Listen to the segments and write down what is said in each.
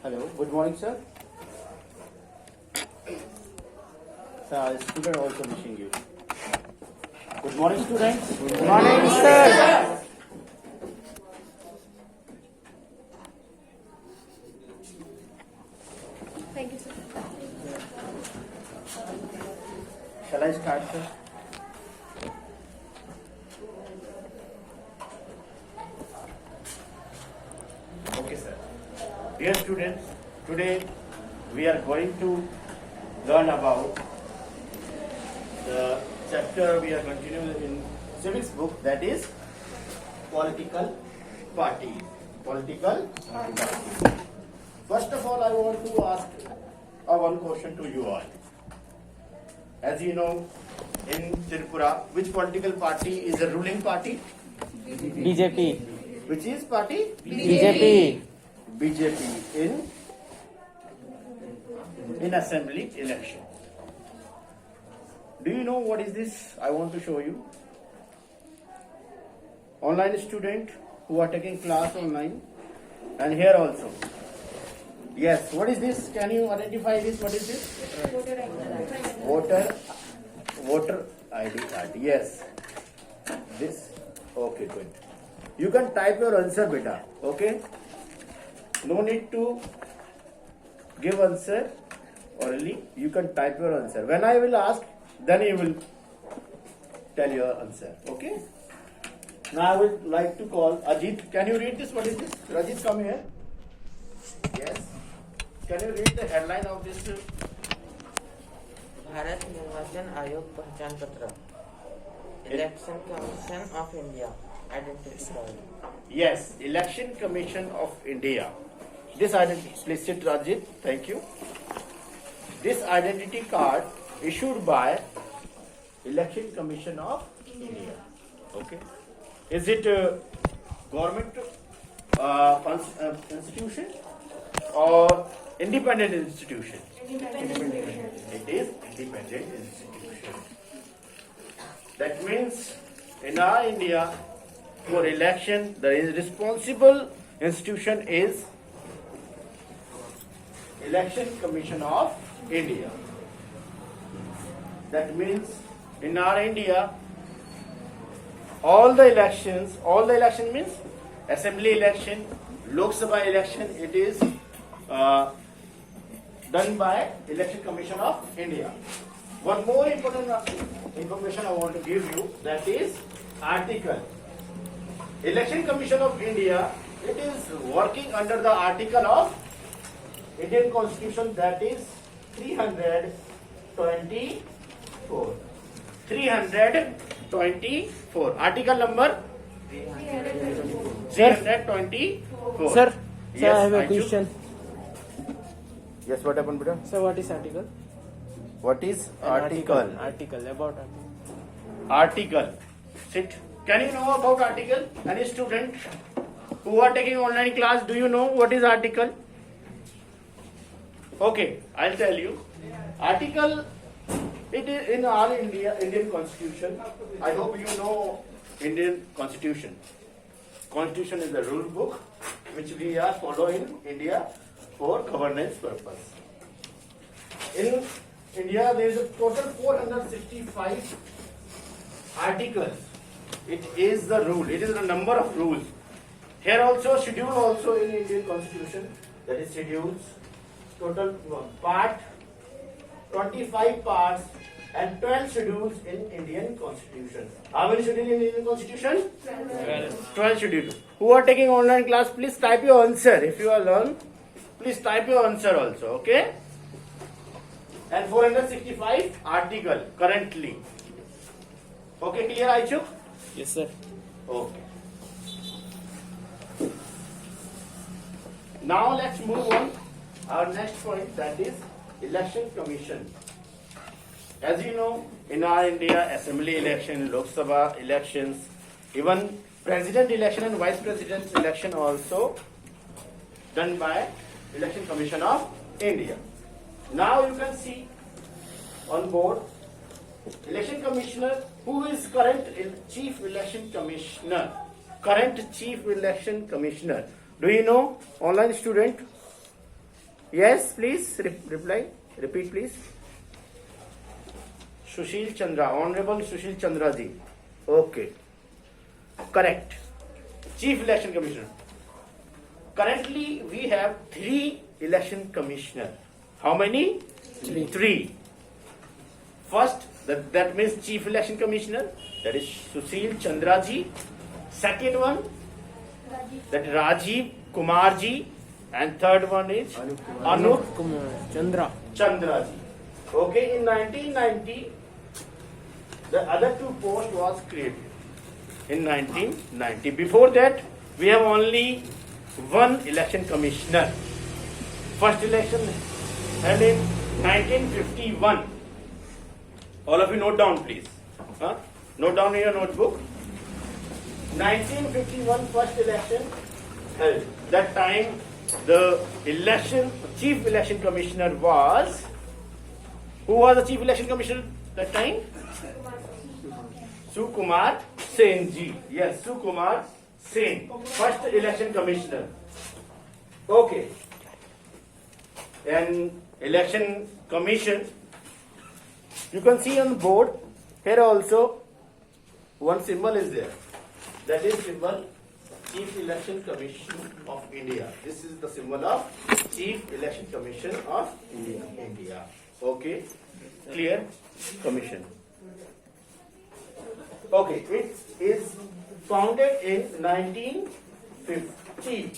Hello, good morning, sir. Sir, student also wishing you. Good morning, students. Good morning, sir. Thank you, sir. Shall I start, sir? Okay, sir. Dear students, today we are going to learn about the chapter we are continuing in civics book, that is political parties. Political parties. First of all, I want to ask one question to you all. As you know, in Tripura, which political party is the ruling party? BJP. Which is party? BJP. BJP in assembly election. Do you know what is this? I want to show you. Online student who are taking class online, and here also. Yes, what is this? Can you identify this? What is this? Voter ID card. Yes. This. Okay, good. You can type your answer, beta. Okay. No need to give answer orally. You can type your answer. When I will ask, then you will tell your answer. Okay. Now I would like to call Ajit. Can you read this? What is this? Rajit, come here. Yes. Can you read the headline of this? Bharat निर्वाचन आयोग पहचान पत्र election commission of India identity card. Yes, Election Commission of India. This identity, please sit, Rajit. Thank you. This identity card issued by Election Commission of India. Okay. Is it a government institution or independent institution? It is independent institution. That means in our India, for election, the responsible institution is Election Commission of India. That means in our India, all the election means assembly election, Lok Sabha election, it is done by Election Commission of India. One more important information I want to give you, that is article. Election Commission of India, it is working under the article of Indian Constitution, that is 324. 324. Article number 324. Sir, Yes, I have a Anju. question. Yes, what happened, beta? Sir, what is article? What is An article? Article about article. Article. Sit. Can you know about article? Any student who are taking online class, do you know what is article? Okay, I'll tell you. Article, it is in our Indian Constitution. I hope you know Indian Constitution. Constitution is the rule book which we are following in India for governance purpose. In India, there is a total 465 articles. It is the rule. It is the number of rules. Here also, schedule also in Indian Constitution. That is schedules. Total part, 25 parts and 12 schedules in Indian Constitution. How many schedules in Indian Constitution? 12 schedules. Who are taking online class, please type your answer. If you are learn, please type your answer also. Okay? And 465 article currently. Okay, clear, Aichuk? Yes, sir. Okay. Now let's move on. Our next point, that is Election Commission. As you know, in our India, assembly election, Lok Sabha elections, even president election and vice president election also done by Election Commission of India. Now you can see on board election commissioner, who is current chief election commissioner. Current chief election commissioner. Do you know, online student? Yes, please reply. Repeat, please. Sushil Chandra, Honorable Sushil Chandra ji. Okay, correct. Chief Election Commissioner. Currently, we have 3 election commissioners. How many? 3. First, that means Chief Election Commissioner. That is Sushil Chandra ji. Second one, that Rajiv Kumar ji. And third one is Anup Kumar Chandra. Chandra ji. Okay, in 1990, the other 2 posts was created. In 1990. Before that, we have only 1 election commissioner. First election held in 1951. All of you note down, please. Note down in your notebook. 1951 first election held. That time, the chief election commissioner was. Who was the chief election commissioner that time? Sukumar Sen ji. Yes, Sukumar Sen. First election commissioner. Okay. And election commission. You can see on the board. Here also one symbol is there. That is symbol Chief Election Commission of India. This is the symbol of Chief Election Commission of India. Okay. Clear? Commission. Okay. It is founded in 1950.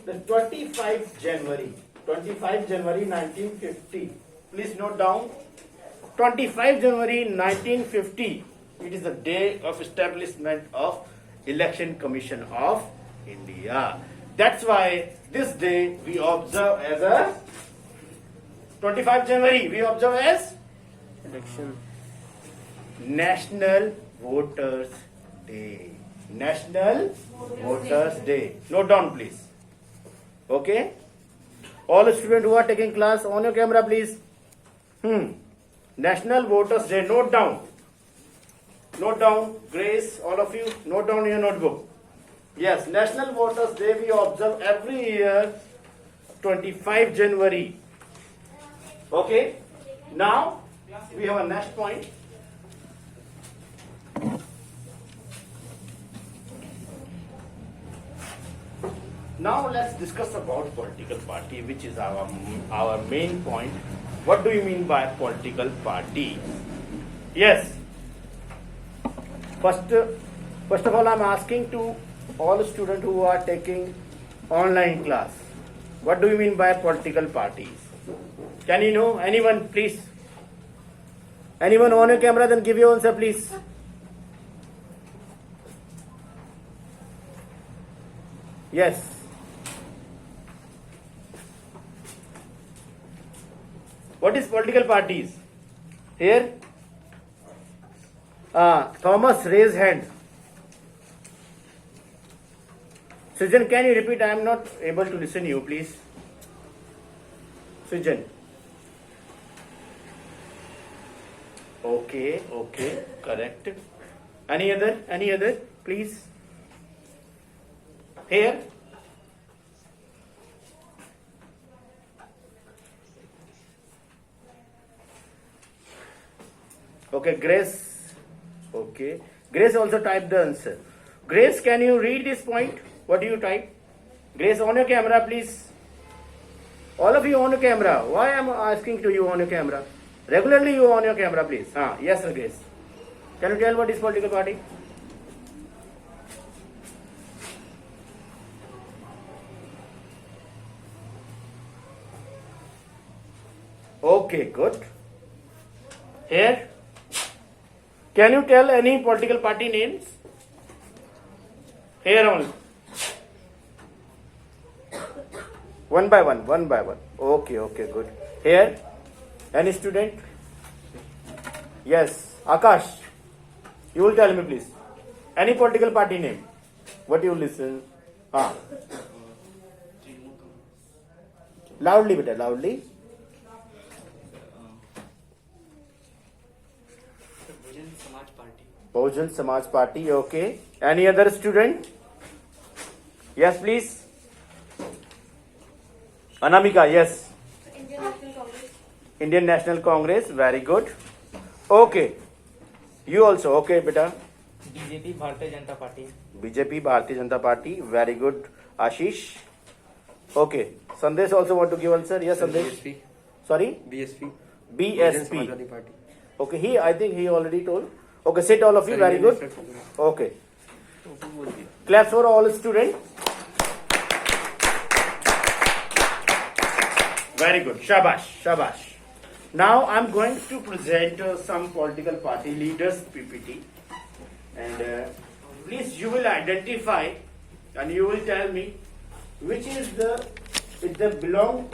The 25th January. 25 January 1950. Please note down. 25 January 1950. It is the day of establishment of Election Commission of India. That's why this day we observe as a 25 January. We observe as Election. National Voters Day. National Voters Day. Note down, please. Okay. All the students who are taking class, on your camera, please. National Voters Day. Note down. Note down. Grace, all of you, note down in your notebook. Yes, National Voters Day we observe every year, 25 January. Okay. Now, we have a next point. Now let's discuss about political party, which is our main point. What do you mean by political party? Yes. First of all, I'm asking to all students who are taking online class. What do you mean by political parties? Can you know? Anyone, please? Anyone on your camera? Then give your answer, please. Yes. What is political parties? Here? Thomas, raise hand. Sujan, can you repeat? I am not able to listen to you, please. Sujan. Okay, correct. Any other, please? Here? Okay, Grace. Okay. Grace also typed the answer. Grace, can you read this point? What do you type? Grace, on your camera, please. All of you on your camera. Why am I asking to you on your camera? Regularly you on your camera, please. Yes, sir, Grace. Can you tell what is political party? Okay, good. Here? Can you tell any political party names? Here only. One by one. Okay, good. Here? Any student? Yes. Akash. You will tell me, please. Any political party name? What you listen? Loudly, beta, loudly. Bahujan Samaj Party, okay. Any other student? Yes, please. Anamika, yes. Indian National Congress. Indian National Congress, very good. Okay. You also, okay, beta. BJP Bharatiya Janata party. BJP, Bharatiya Janata Party, very good. Ashish. Okay. Sandesh also want to give answer. Yes, Sandesh. BSP. Sorry? BSP. BSP. Samajwadi Party. Okay, I think he already told. Okay, sit all of you, very good. Okay. Claps for all students. Very good. Shabash, shabash. Now I'm going to present some political party leaders PPT, and please you will identify and you will tell me which is the if they will belong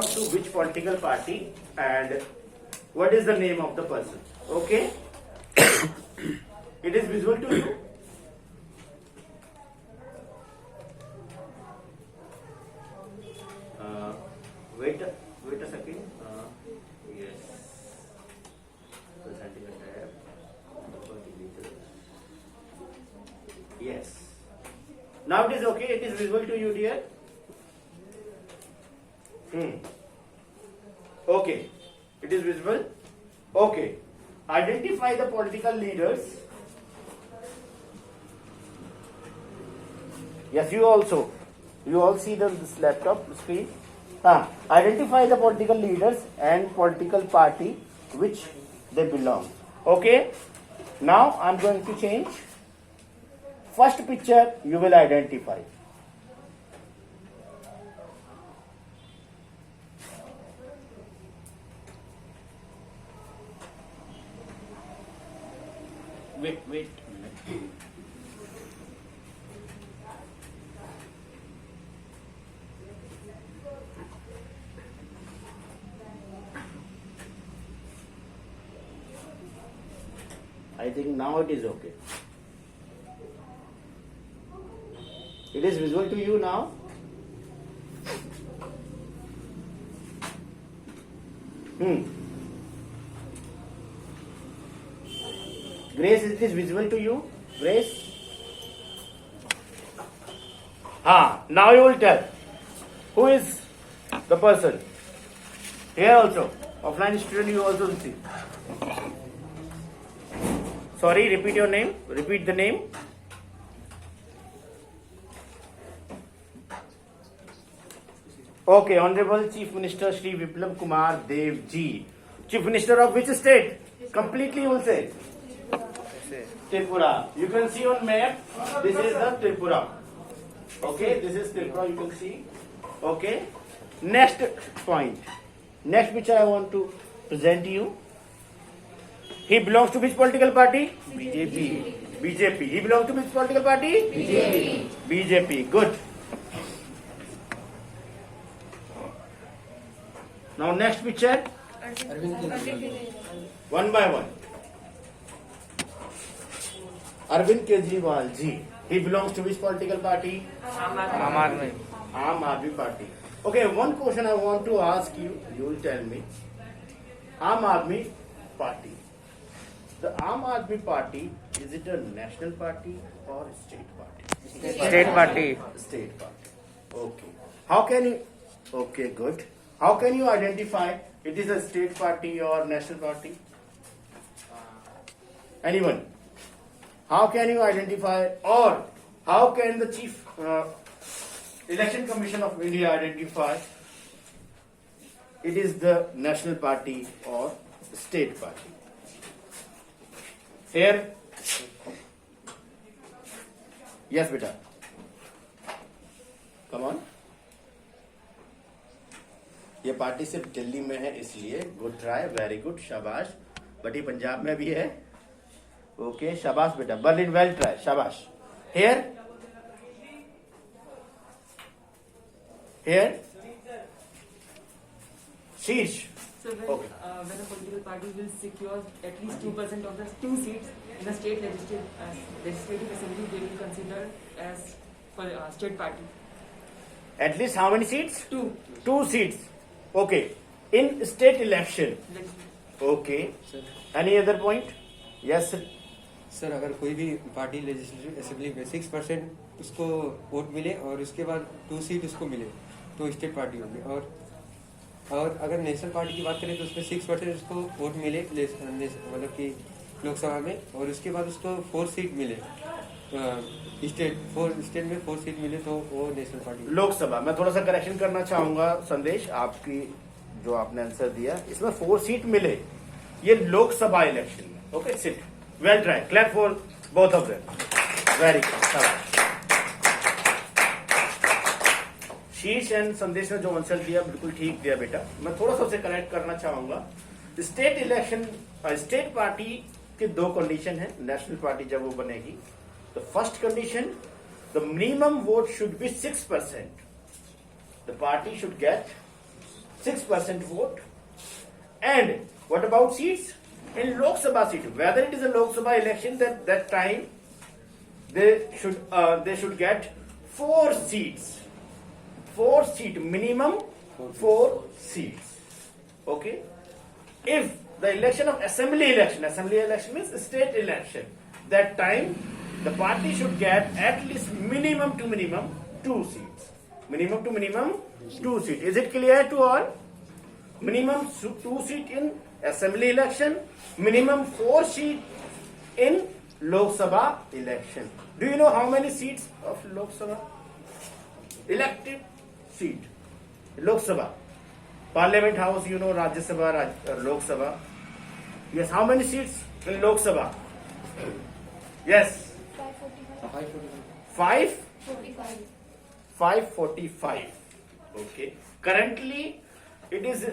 to which political party and what is the name of the person. Okay? It is visual to you. Wait a second. Yes. Presenting a tab. Yes. Now it is okay. It is visual to you, dear. Okay. It is visible. Okay. Identify the political leaders. Yes, you also. You all see this laptop screen. Identify the political leaders and political party which they belong. Okay. Now I'm going to change. First picture you will identify. Wait a minute. I think now it is okay. It is visual to you now? Grace, it is visible to you? Grace? Now you will tell. Who is the person? Here also. Offline student you also will see. Sorry, repeat your name. Repeat the name. Okay, Honorable Chief Minister Shri Biplab Kumar Dev Ji. Chief Minister of which state? Completely you will say. Tripura. You can see on map. This is the Tripura. Okay, this is Tripura. You can see. Okay. Next point. Next picture I want to present to you. He belongs to which political party? BJP. BJP. He belongs to which political party? BJP. BJP. Good. Now next picture. One by one. Arvind Kejriwal ji. He belongs to which political party? Aam Aadmi Party. Okay, one question I want to ask you. You will tell me. Aam Aadmi Party. The Aam Aadmi Party, is it a national party or a state party? State party. State party. Okay. How can you? Okay, good. How can you identify it is a state party or national party? Anyone? How can you identify, or how can the Chief Election Commission of India identify it is the national party or state party? Here? Yes, beta. Come on. ये party सिर्फ दिल्ली में है इसलिए good try, very good, शाबाश. But ये पंजाब में भी है. ओके, शाबाश बेटा. बर्लिन, वेल ट्राई, शाबाश. Here? Sheesh. So when a political party will secure at least 2% of the 2 seats in the state legislative assembly, they will consider as for state party. At least how many seats? 2. 2 seats. Okay. In state election. Okay. Any other point? Yes, sir. Sir अगर कोई भी party legislative assembly में 6% उसको vote मिले और उसके बाद 2 seat उसको मिले तो स्टेट पार्टी होगी। और अगर नेशनल पार्टी की बात करें तो उसमें 6% उसको वोट मिले मतलब कि लोकसभा में, और उसके बाद उसको 4 सीट मिले स्टेट में 4 सीट मिले तो वो नेशनल पार्टी। लोकसभा मैं थोड़ा सा करेक्शन करना चाहूंगा संदेश, आपकी जो आपने आंसर दिया इसमें 4 सीट मिले, ये लोकसभा इलेक्शन में। Okay, sit, well try, clap for both of them, very good. Shirsh and Sandesh ने जो आंसर दिया बिल्कुल ठीक दिया बेटा। मैं थोड़ा सा उसे करेक्ट करना चाहूंगा। स्टेट इलेक्शन, स्टेट पार्टी के 2 कंडीशन है नेशनल पार्टी जब वो बनेगी। The first condition, the minimum vote should be 6%। The party should get 6% vote. And what about seats? In Lok Sabha seat, whether it is a Lok Sabha election, that time they should get 4 seats. 4 seat minimum, 4 seats. Okay. If the election of assembly election means state election, that time the party should get at least minimum to minimum 2 seats. Minimum to minimum 2 seats. Is it clear to all? Minimum 2 seat in assembly election, minimum 4 seat in Lok Sabha election. Do you know how many seats of Lok Sabha? Elected seat. Lok Sabha. Parliament House, you know, Rajya Sabha, Lok Sabha. Yes, how many seats in Lok Sabha? Yes. 545. 5? 45. 545. Okay. Currently, it is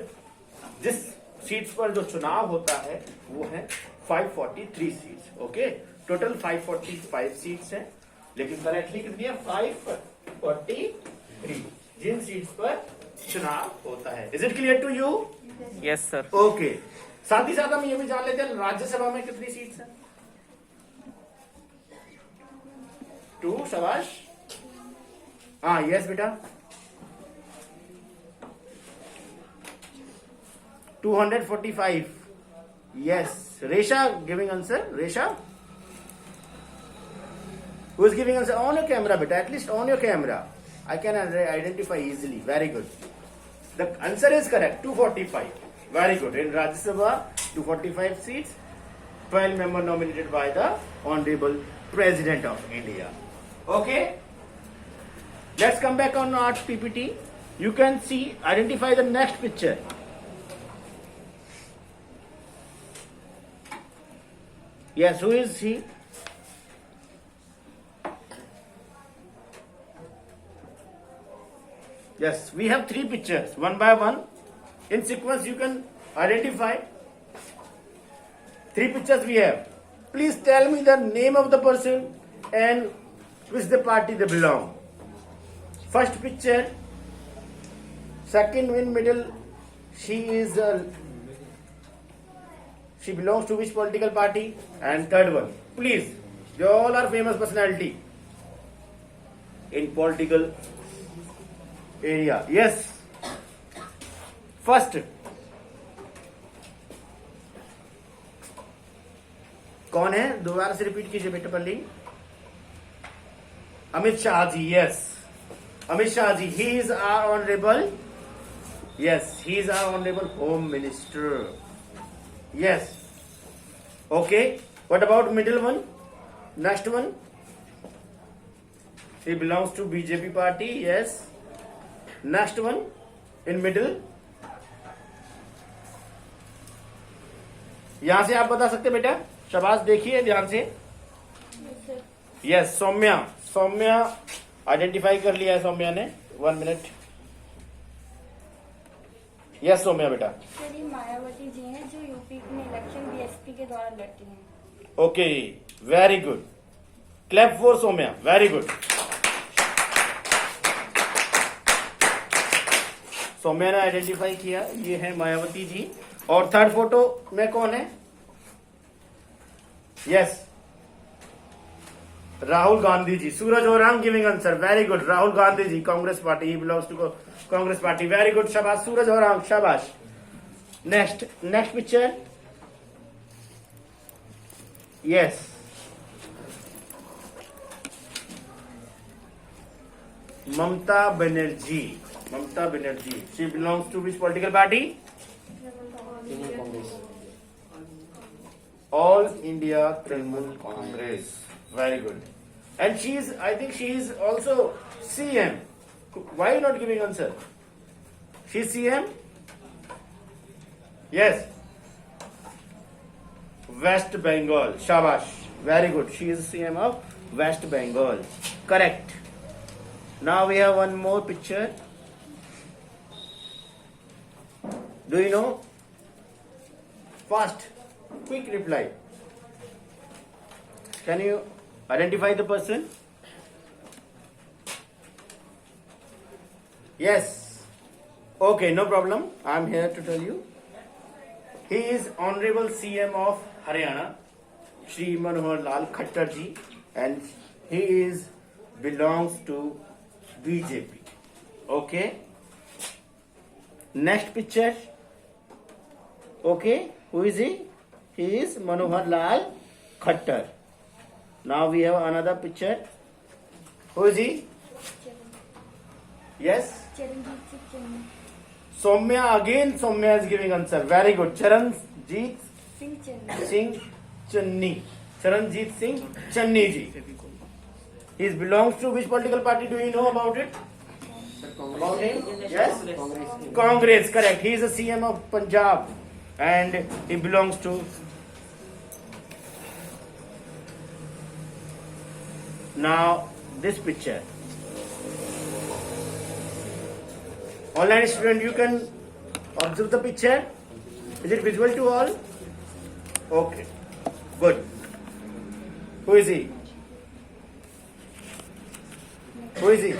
जिस seats पर जो चुनाव होता है वो है 543 seats. Okay, total 545 seats हैं, लेकिन करेक्टली कितनी है? 543 जिन सीट्स पर चुनाव होता है। Is it clear to you? Yes, sir. Okay, साथ ही साथ हम ये भी जान लेते हैं राज्यसभा में कितनी सीट्स हैं? 2, शाबाश। हाँ, यस बेटा, 245. Yes. Resha giving answer. Resha? Who is giving answer? On your camera, beta. At least on your camera. I can identify easily. Very good. The answer is correct. 245. Very good. In Rajya Sabha, 245 seats. 12 members nominated by the Honorable President of India. Okay. Let's come back on our PPT. You can see, identify the next picture. Yes, who is he? Yes, we have 3 pictures, one by one. In sequence, you can identify. 3 pictures we have. Please tell me the name of the person and which the party they belong. First picture, second in middle, she belongs to which political party? And third one, please, they all are famous personality in political area. Yes. First, कौन है? दोबारा से repeat कीजिए बेटा पल्ली। Amit Shah ji. Yes, Amit Shah ji, he is our honorable, yes, he is our honorable home minister. Yes. Okay. What about middle one? Next one. He belongs to BJP party. Yes. Next one in middle. यहां से आप बता सकते बेटा? शाबाश, देखिए ध्यान से। यस, सौम्या। सौम्या आइडेंटिफाई कर लिया है सौम्या ने। 1 मिनट। यस सौम्या बेटा। सर, ये मायावती जी हैं जो यूपी में इलेक्शन बीएसपी के द्वारा लड़ती हैं। Okay, very good. Clap for Saumya, very good. Saumya ने आइडेंटिफाई किया, ये है मायावती जी। और थर्ड फोटो में कौन है? Yes, Rahul Gandhi ji. Suraj Oram giving answer, very good. Rahul Gandhi ji, Congress party, he belongs to Congress party, very good, शाबाश सूरज ओराम, शाबाश। Next picture. Yes, Mamata Banerjee. Mamata Banerjee. She belongs to which political party? Trinamool Congress. All India Trinamool Congress. Very good. And she is, I think she is also CM. Why are you not giving answer? She is CM? Yes. West Bengal. Shabash. Very good. She is CM of West Bengal. Correct. Now we have one more picture. Do you know? Fast. Quick reply. Can you identify the person? Yes. Okay, no problem. I am here to tell you. He is Honorable CM of Haryana, Shri Manohar Lal Khattar ji, and he is belongs to BJP. Okay. Next picture. Okay, who is he? He is Manohar Lal Khattar. Now we have another picture. Who is he? Yes? Charanjit Singh Channi. Soumya, again Soumya is giving answer. Very good. Charanjit Singh Channi. Singh Channi. Charanjit Singh Channi ji. He belongs to which political party? Do you know about it? About him? Yes? Congress. Congress, correct. He is a CM of Punjab and he belongs to. Now, this picture. Online student, you can observe the picture. Is it visible to all? Okay, good. Who is he? Who is he?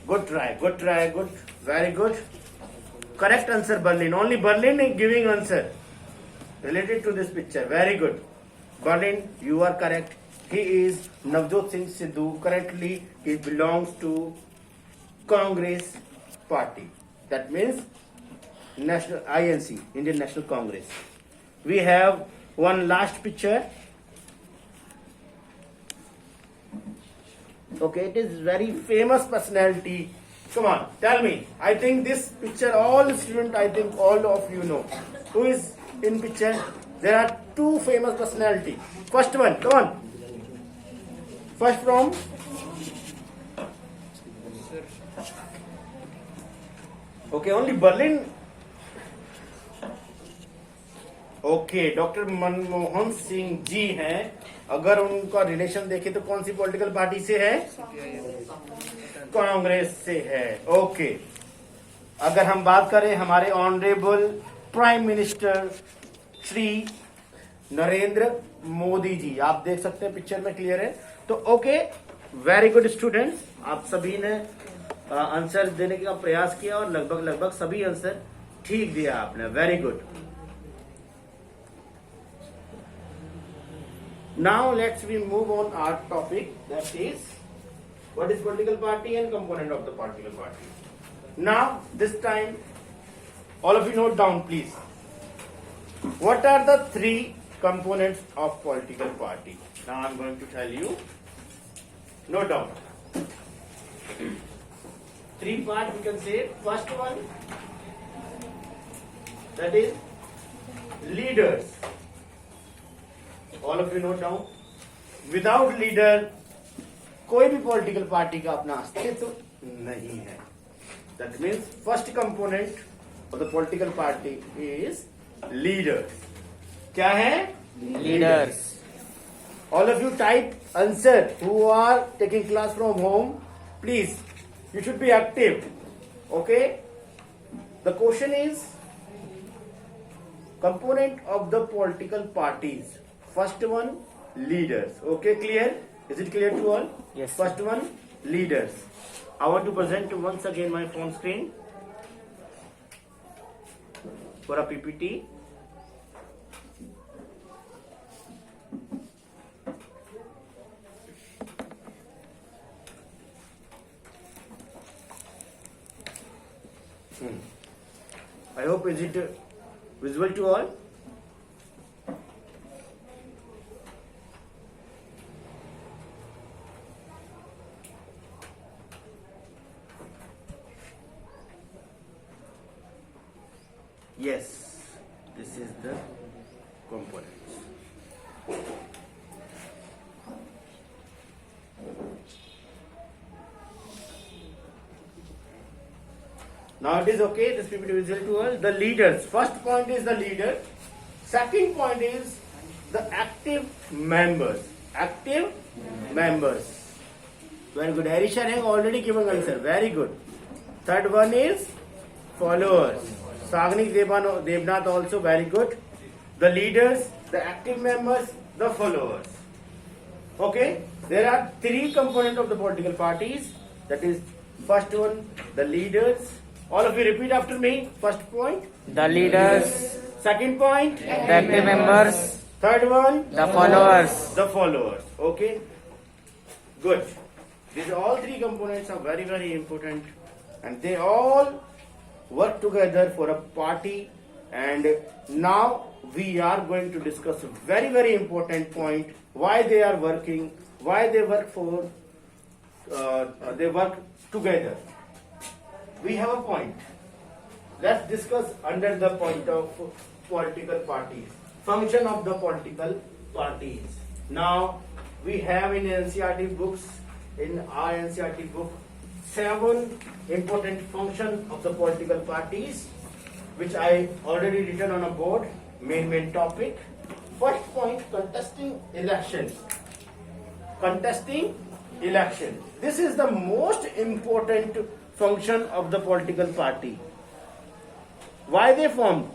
Good try, good. Very good. Correct answer, Berlin. Only Berlin is giving answer related to this picture. Very good. Berlin, you are correct. He is Navjot Singh Sidhu. Currently, he belongs to Congress Party. That means National INC, Indian National Congress. We have one last picture. Okay, it is very famous personality. Come on, tell me. I think this picture, all students, I think all of you know. Who is in picture? There are two famous personality. First one, come on. First from okay, only Berlin. Okay, doctor Manmohan Singh ji हैं. अगर उनका relation देखें तो कौन सी political party से है? कांग्रेस से है. ओके. अगर हम बात करें हमारे honourable prime minister Shri Narendra Modi ji, आप देख सकते हैं पिक्चर में क्लियर है. तो ओके, वेरी गुड स्टूडेंट्स, आप सभी ने आंसर देने का प्रयास किया और लगभग सभी आंसर ठीक दिया आपने. Very good. Now let's we move on our topic, that is what is political party and component of the political party. Now this time all of you note down please. What are the three components of political party? Now I'm going to tell you. Note down. Three parts we can say. First one, that is leaders. All of you note down. Without leader कोई भी political party का अपना अस्तित्व नहीं है. That means first component of the political party is leaders. क्या है? Leaders. All of you type answer who are taking class from home. Please, you should be active. Okay? The question is component of the political parties. First one, leaders. Okay, clear? Is it clear to all? Yes. First one, leaders. I want to present once again my phone screen for a PPT. I hope is it visible to all? Yes, this is the components. Now it is okay, this PPT will tell to us the leaders. First point is the leader. Second point is the active members. Active members. Very good. Harisha has already given answer. Very good. Third one is followers. Sagnik Devnath also very good. The leaders, the active members, the followers. Okay. There are three components of the political parties. That is first one, the leaders. All of you repeat after me. First point. The leaders, Second point. the active members, Third one. the followers. The followers. Okay. Good. These all three components are very, very important, and they all work together for a party. And now we are going to discuss a very, very important point: why they are working, why they work for, they work together. We have a point. Let's discuss under the point of political parties. Function of the political parties. Now we have in NCERT books, in our NCERT book, 7 important functions of the political parties, which I already written on a board. Main topic. First point: contesting election. Contesting election. This is the most important function of the political party. Why they formed?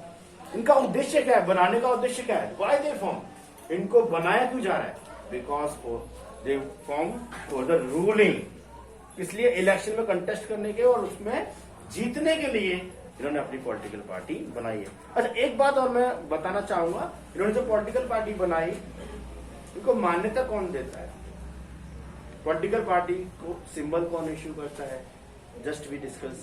इनका उद्देश्य क्या है? बनाने का उद्देश्य क्या है? Why they formed? इनको बनाया क्यों जा रहा है? Because they form for the ruling. इसलिए इलेक्शन में कंटेस्ट करने के और उसमें जीतने के लिए इन्होंने अपनी पॉलिटिकल पार्टी बनाई है. अच्छा, एक बात और मैं बताना चाहूंगा. इन्होंने जो पॉलिटिकल पार्टी बनाई, इनको मान्यता कौन देता है? पॉलिटिकल पार्टी को सिंबल कौन इश्यू करता है? Just we discuss.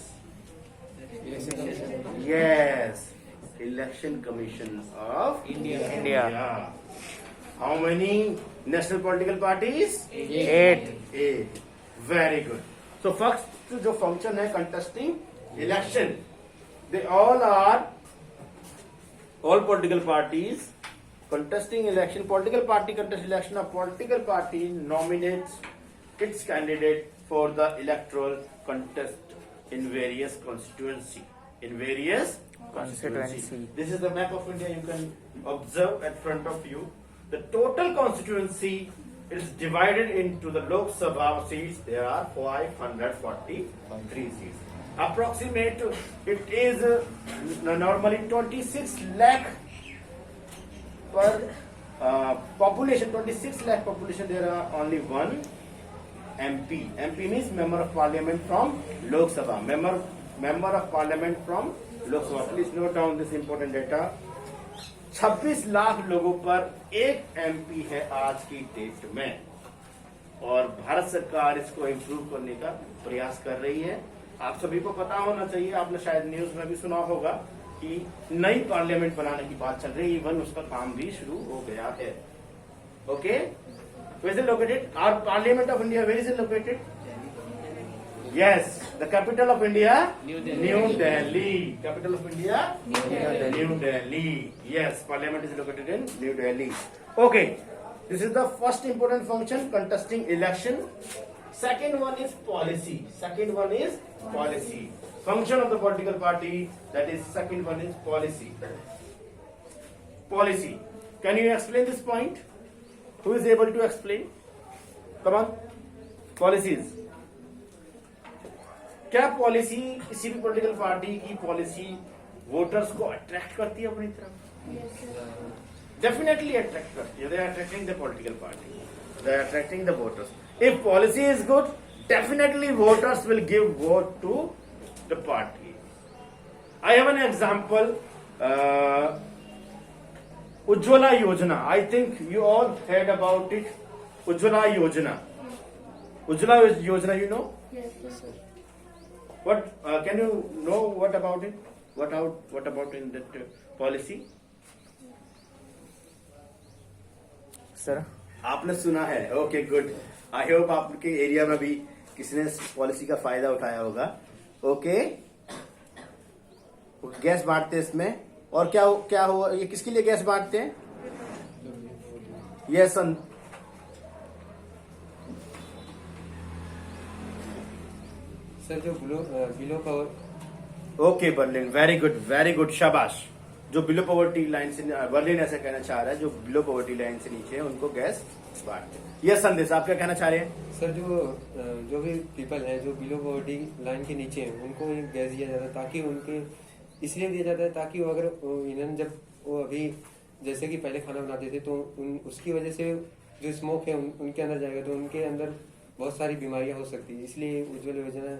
Yes, Election Commission of India. How many national political parties? 8. Very good. So first जो function है contesting election, they all political parties contesting election. Political party contest election. A political party nominates its candidate for the electoral contest in various constituency. This is the map of India. You can observe at front of you. The total constituency is divided into the Lok Sabha seats. There are 543 seats. Approximate, it is normally 26 lakh per population. 26 lakh population. There are only one MP. MP means member of parliament from Lok Sabha. Member of parliament from Lok Sabha. Please note down this important data. 26 lakh लोगों पर एक MP है आज की date में, और भारत सरकार इसको इम्प्रूव करने का प्रयास कर रही है. आप सभी को पता होना चाहिए, आपने शायद न्यूज में भी सुना होगा कि नई पार्लियामेंट बनाने की बात चल रही है. इवन उसका काम भी शुरू हो गया है. Okay, where is it located? Our Parliament of India, where is it located? Yes, the capital of India, New Delhi. Capital of India, New Delhi. Yes, Parliament is located in New Delhi. Okay, this is the first important function, contesting election. Second one is policy. Function of the political party, that is second one is policy. Can you explain this point? Who is able to explain? Come on. Policies. क्या policy, किसी भी political party की policy voters को attract करती है अपनी तरफ? Definitely attract करती है. They are attracting the political party, they are attracting the voters. If policy is good, definitely voters will give vote to the party. I have an example. Ujjwala Yojana. I think you all heard about it. Ujjwala Yojana. You know? Yes, sir. What can you know what about it? What about in that policy? Sir, आपने सुना है. Okay, good. I hope आपके area में भी किसी ने policy का फायदा उठाया होगा. ओके, गैस बांटते इसमें और क्या क्या हुआ, ये किसके लिए गैस बांटते हैं? यस सर जो below power okay Berlin, very good, शाबाश। जो बिलो पॉवर्टी लाइन से, बर्लिन ऐसा कहना चाह रहा है, जो बिलो पॉवर्टी लाइन से नीचे है उनको गैस बांटते हैं। यस संदेश, आप क्या कहना चाह रहे हैं? सर जो भी पीपल है जो बिलो पॉवर्टी लाइन के नीचे हैं उनको गैस दिया जाता है, ताकि उनके इसलिए दिया जाता है ताकि वो अगर ईंधन जब वो अभी जैसे कि पहले खाना बनाते थे तो उसकी वजह से जो स्मोक है उनके अंदर जाएगा तो उनके अंदर बहुत सारी बीमारियां हो सकती है, इसलिए उज्ज्वल योजना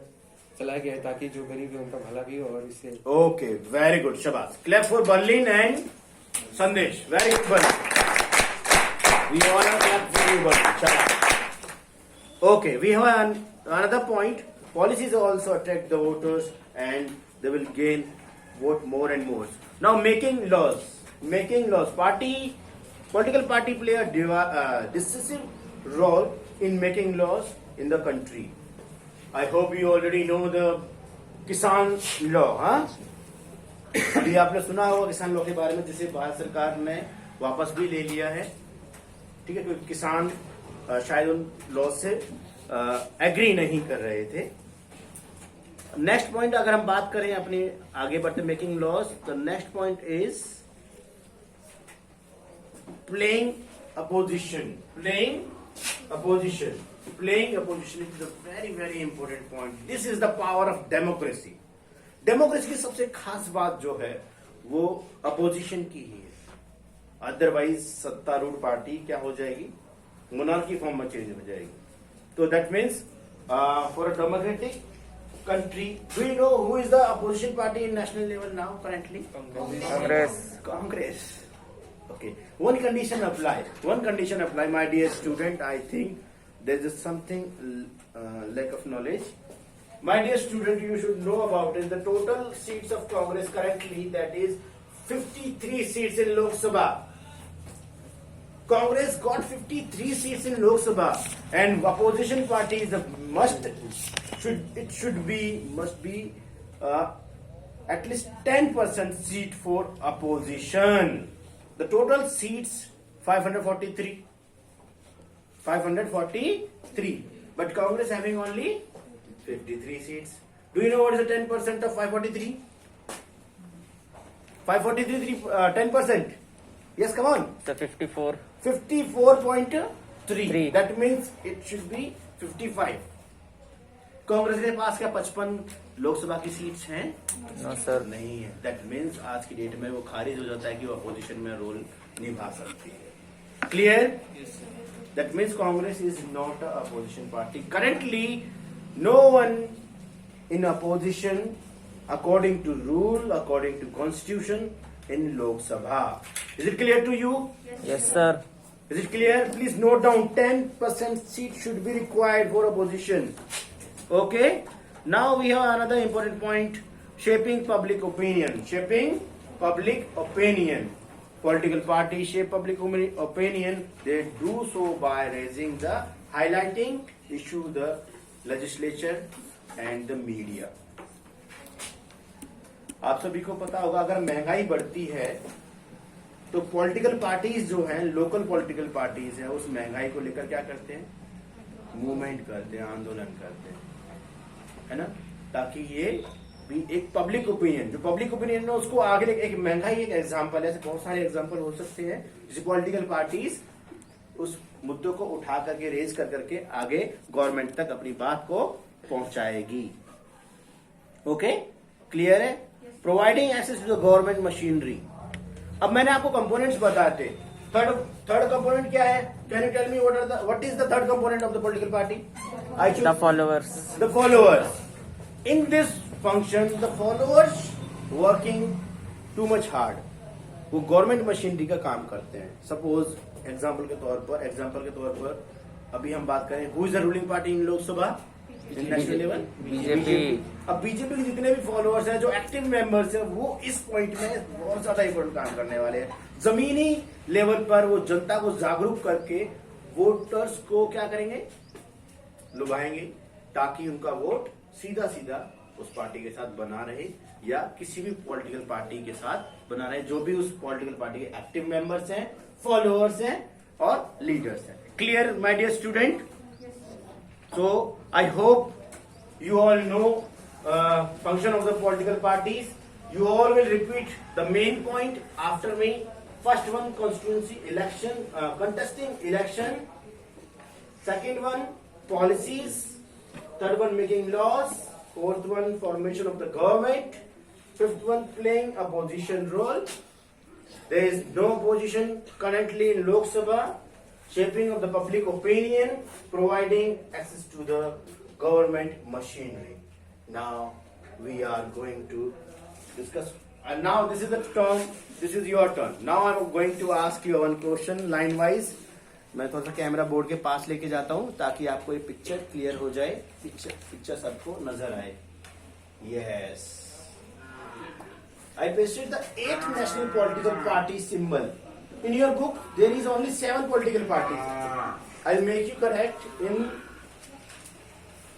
चलाया गया है ताकि जो गरीब है उनका भला भी हो। और इससे ओके, वेरी गुड, शाबाश। क्लैप फॉर बर्लिन एंड संदेश, very good Berlin. We all are clap for you, Bharti. Shabash. Okay, we have another point. Policies also attract the voters and they will gain vote more and more. Now, making laws. Political party play a decisive role in making laws in the country. I hope you already know the Kisan law, huh? अभी आपने सुना होगा किसान law के बारे में, जिसे भारत सरकार ने वापस भी ले लिया है। ठीक है, क्योंकि किसान शायद उन लॉ से एग्री नहीं कर रहे थे। नेक्स्ट पॉइंट अगर हम बात करें अपने आगे बढ़ते मेकिंग लॉज, तो next point is playing opposition is a very important point. This is the power of democracy. Democracy की सबसे खास बात जो है वो अपोजिशन की ही है, अदरवाइज सत्तारूढ़ पार्टी क्या हो जाएगी, मोनार्की फॉर्म में चेंज हो जाएगी। तो that means for a democratic country, do you know who is the opposition party in national level now currently? Congress. Okay, one condition apply, my dear student. I think there is something lack of knowledge. My dear student, you should know about it. The total seats of Congress currently, that is 53 seats in Lok Sabha. Congress got 53 seats in Lok Sabha, and opposition party is a must be at least 10% seat for opposition. The total seats 543, but Congress having only 53 seats. Do you know what is the 10% of 543? 10%. Yes, come on. So 54. 54.3. That means it should be 55. Congress के पास क्या 55 लोकसभा की seats हैं? No sir, नहीं है। That means आज की date में वो खारिज हो जाता है कि वो अपोजिशन में रोल निभा सकती है। Clear? That means Congress is not a opposition party currently. No one in opposition according to rule, according to constitution in Lok Sabha. Is it clear to you? yes sir. Is it clear? Please note down 10% seat should be required for opposition. Okay. Now we have another important point: shaping public opinion. Political parties shape public opinion. They do so by highlighting issue the legislature and the media. आप सभी को पता होगा अगर महंगाई बढ़ती है तो पॉलिटिकल पार्टीज जो हैं, लोकल पॉलिटिकल पार्टीज हैं, उस महंगाई को लेकर क्या करते हैं? मूवमेंट करते हैं, आंदोलन करते हैं, है ना, ताकि ये भी एक पब्लिक ओपिनियन, जो पब्लिक ओपिनियन है उसको आगे एक महंगाई एक एग्जांपल है। ऐसे बहुत सारे एग्जांपल हो सकते हैं जिसे पॉलिटिकल पार्टीज उस मुद्दों को उठा करके रेज करके आगे गवर्नमेंट तक अपनी बात को पहुंचाएगी। ओके, क्लियर है? Providing access to the government machinery. अब मैंने आपको कंपोनेंट्स बताते। थर्ड कंपोनेंट क्या है? Can you tell me what is the third component of the political party? The followers. The followers. In this function, the followers working too much hard. वो government machinery का काम करते हैं। Suppose example के तौर पर अभी हम बात करें, who is the ruling party in Lok Sabha? National level BJP. अब बीजेपी के जितने भी फॉलोअर्स हैं, जो एक्टिव मेंबर्स हैं, वो इस पॉइंट में बहुत ज्यादा इंपॉर्टेंट काम करने वाले हैं। जमीनी लेवल पर वो जनता को जागरूक करके वोटर्स को क्या करेंगे? लुभाएंगे, ताकि उनका वोट सीधा उस पार्टी के साथ बना रहे या किसी भी पॉलिटिकल पार्टी के साथ बना रहे, जो भी उस पॉलिटिकल पार्टी के एक्टिव मेंबर्स हैं, फॉलोअर्स हैं और लीडर्स हैं. Clear my dear student? So I hope you all know function of the political parties. You all will repeat the main point after me. First one, constituency election, contesting election. Second one, policies. Third one, making laws. Fourth one, formation of the government. Fifth one, playing opposition role. There is no opposition currently in Lok Sabha. Shaping of the public opinion, providing access to the government machinery. Now we are going to discuss, and now this is the turn, this is your turn. Now I am going to ask you one question line wise. मैं थोड़ा सा camera board के पास लेके जाता हूँ ताकि आपको ये पिक्चर क्लियर हो जाए, पिक्चर सबको नजर आए. Yes. I pasted the 8 national political party symbol. In your book, there is only 7 political parties. I'll make you correct. In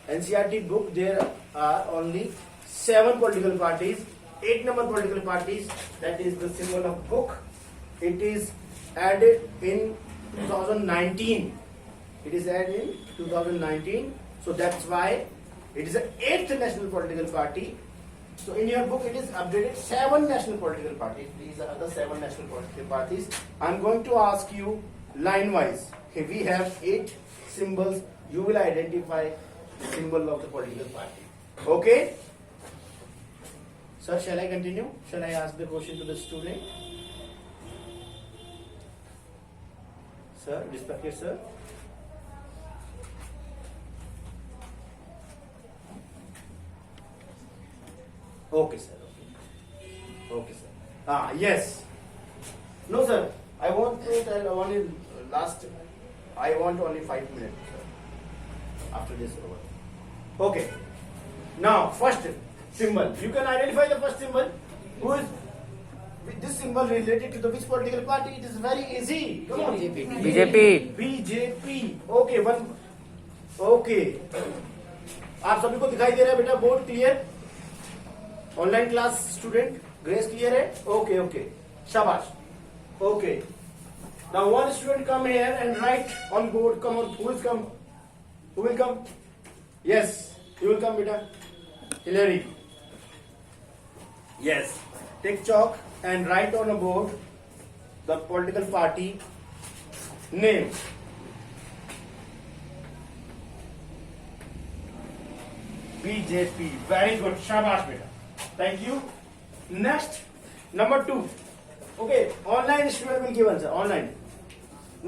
NCERT book, there are only 7 political parties. 8 number political parties. That is the symbol of book. It is added in 2019. It is added in 2019. So that's why it is the 8th national political party. So in your book it is updated 7 national political parties. These are the 7 national political parties. I am going to ask you line wise. Here we have 8 symbols. You will identify the symbol of the political party. Okay? Sir, shall I continue? Shall I ask the question to the student? Sir, respected sir. Okay, sir. Okay, sir. Yes. No, sir. I want to tell only last. I want only 5 minutes, sir. After this over. Okay. Now, first symbol. You can identify the first symbol. Who is this symbol related to the which political party? It is very easy. Come on. BJP. BJP. Okay. One. Okay. आप सभी को दिखाई दे रहा है बेटा board clear? Online class student grace clear है? Okay okay शाबाश. Okay now one student come here and write on board. Come on. Who will come? Yes you will come बेटा. Hillary. Yes take chalk and write on a board the political party name. BJP. Very good. Shabash beta. Thank you. Next, number 2. Okay, online student will give answer. Online.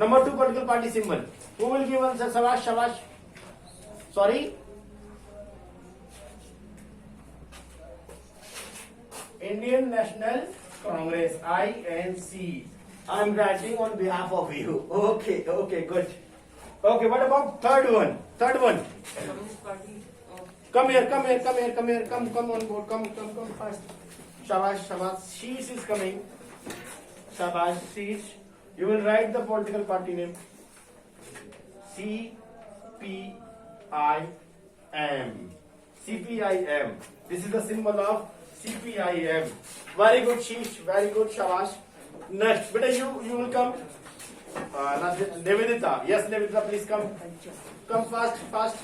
Number 2 political party symbol. Who will give answer? Shabash, shabash. Sorry. Indian National Congress. INC. I am writing on behalf of you. Okay, okay, good. Okay, what about third one? Third one. Communist Party. Come here, come here, come here, come here, come on board, come fast. Shabash, shabash. Sheesh is coming. Shabash, sheesh. You will write the political party name. CPIM. CPIM. This is the symbol of CPIM. Very good, sheesh. Very good, shabash. Next, beta, you will come. Nivedita. Yes, Nivedita, please come. Come fast, fast.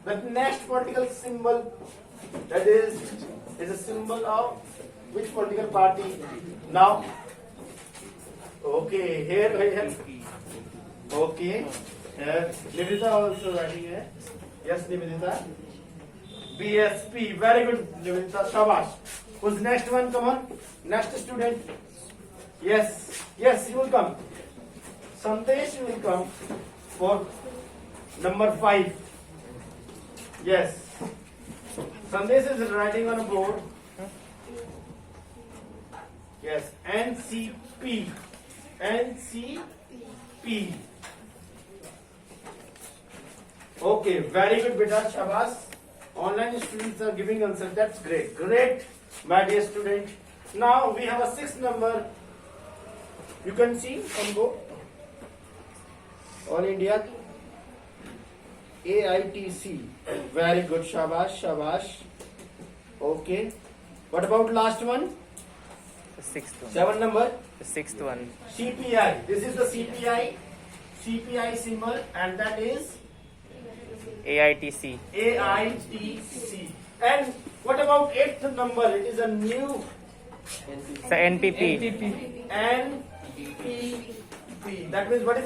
The next political symbol, that is a symbol of which political party? Now, okay, here. Okay, here. Nivedita also writing here. Yes, Nivedita. BSP. Very good, Nivedita. Shabash. Who's next one? Come on. Next student. Yes, you will come. Sandesh will come for number 5. Yes. Sandesh is writing on a board. Yes. NCP. NCP. Okay. Very good, beta. Shabash. Online students are giving answer. That's great. Great, my dear student. Now we have a 6th number. You can see on board. All India AITC. Very good. Shabash, shabash. Okay. What about last one? The sixth one. 7 number. The sixth one. CPI. This is the CPI symbol, and that is AITC. AITC. And what about 8th number? It is a new The NPP. NPP. That means what is